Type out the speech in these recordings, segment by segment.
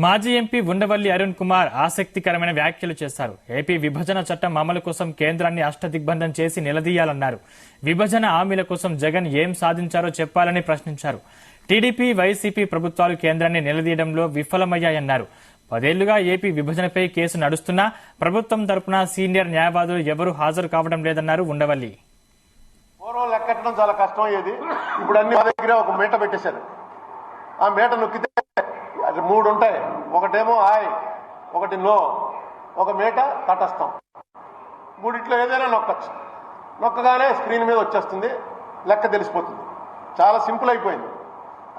మాజీ ఎంపీ ఉండవల్లి అరుణ్ కుమార్ ఆసక్తికరమైన వ్యాఖ్యలు చేశారు. ఏపీ విభజన చట్టం అమలు కోసం కేంద్రాన్ని అష్టదిగ్బంధం చేసి నిలదీయాలన్నారు. విభజన హామీల కోసం జగన్ ఏం సాధించారో చెప్పాలని ప్రశ్నించారు. టీడీపీ, వైసీపీ ప్రభుత్వాలు కేంద్రాన్ని నిలదీయడంలో విఫలమయ్యాయన్నారు. 10 ఏళ్లుగా ఏపీ విభజనపై కేసు నడుస్తున్నా ప్రభుత్వం తరపున సీనియర్ న్యాయవాదులు ఎవరూ హాజరు కావడం లేదన్నారు ఉండవల్లి. పూర్వం లెక్కట్టడం చాలా కష్టం అయ్యేది. ఇప్పుడు అన్ని మా దగ్గర ఒక మీట పెట్టేశారు. ఆ మీట నొక్కితే 3 ఉంటాయి. ఒకటేమో ఆయ్, ఒకటి నో, ఒక మీట తటస్థం. మూడిట్లో ఏదైనా నొక్కచ్చు. నొక్కగానే స్క్రీన్ మీద వచ్చేస్తుంది, లెక్క తెలిసిపోతుంది. చాలా సింపుల్ అయిపోయింది.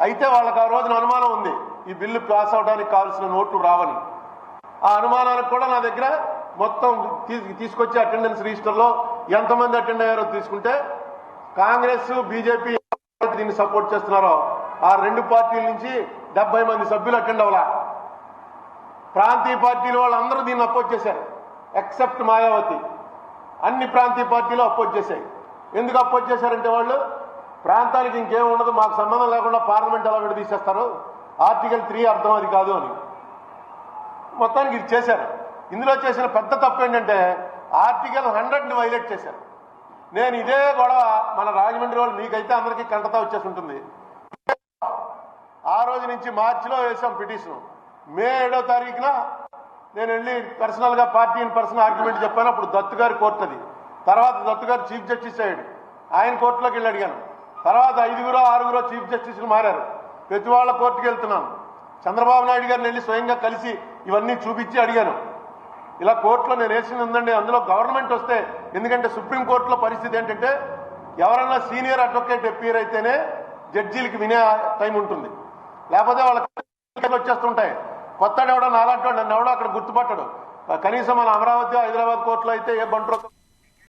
అయితే వాళ్ళకి ఆ రోజున అనుమానం ఉంది, ఈ బిల్లు పాస్ అవడానికి కావాల్సిన నోట్లు రావని. ఆ అనుమానానికి కూడా నా దగ్గర మొత్తం తీసుకొచ్చి అటెండెన్స్ రిజిస్టర్లో ఎంతమంది అటెండ్ అయ్యారో తీసుకుంటే కాంగ్రెస్, బీజేపీ దీన్ని సపోర్ట్ చేస్తున్నారో ఆ 2 పార్టీల నుంచి 70 మంది సభ్యులు అటెండ్ అవ్వాల. ప్రాంతీయ పార్టీలు వాళ్ళందరూ దీన్ని అపోజ్ చేశారు, ఎక్సెప్ట్ మాయావతి. అన్ని ప్రాంతీయ పార్టీలు అపోజ్ చేశాయి. ఎందుకు అపోజ్ చేశారంటే వాళ్ళు ప్రాంతానికి ఇంకేం ఉండదు, మాకు సంబంధం లేకుండా పార్లమెంట్ ఎలా విడదీసేస్తారు, ఆర్టికల్ 3 అర్థం అది కాదు అని మొత్తానికి ఇది చేశారు. ఇందులో చేసిన పెద్ద తప్పు ఏంటంటే ఆర్టికల్ 100ని వైలేట్ చేశారు. నేను ఇదే గొడవ మన రాజమండ్రి వాళ్ళు, మీకైతే అందరికీ కంటతా వచ్చేసి ఉంటుంది. ఆ రోజు నుంచి మార్చిలో వేసాం పిటిషన్. మే 7వ తారీఖున నేను వెళ్ళి పర్సనల్గా పార్టీ ఇన్ పర్సన్ ఆర్గ్యుమెంట్ చెప్పాను. అప్పుడు దత్తు గారి కోర్టు అది. తర్వాత దత్తు గారు చీఫ్ జస్టిస్ అయ్యాడు, ఆయన కోర్టులోకి వెళ్ళి అడిగాను. తర్వాత 5గురో 6గురో చీఫ్ జస్టిస్లు మారారు. ప్రతి వాళ్ళ కోర్టుకు వెళ్తున్నాను. చంద్రబాబు నాయుడు గారిని వెళ్ళి స్వయంగా కలిసి ఇవన్నీ చూపించి అడిగాను. ఇలా కోర్టులో నేను వేసింది ఉందండి, అందులో గవర్నమెంట్ వస్తే, ఎందుకంటే సుప్రీంకోర్టులో పరిస్థితి ఏంటంటే ఎవరన్నా సీనియర్ అడ్వకేట్ అపీర్ అయితేనే జడ్జీలకి వినే టైం ఉంటుంది, లేకపోతే వాళ్ళకి వచ్చేస్తుంటాయి. కొత్తడు ఎవడో నాలాంటి వాడు నన్ను ఎవడో అక్కడ గుర్తుపట్టడు. కనీసం మన అమరావతి, హైదరాబాద్ కోర్టులో అయితే ఏ బంట్రో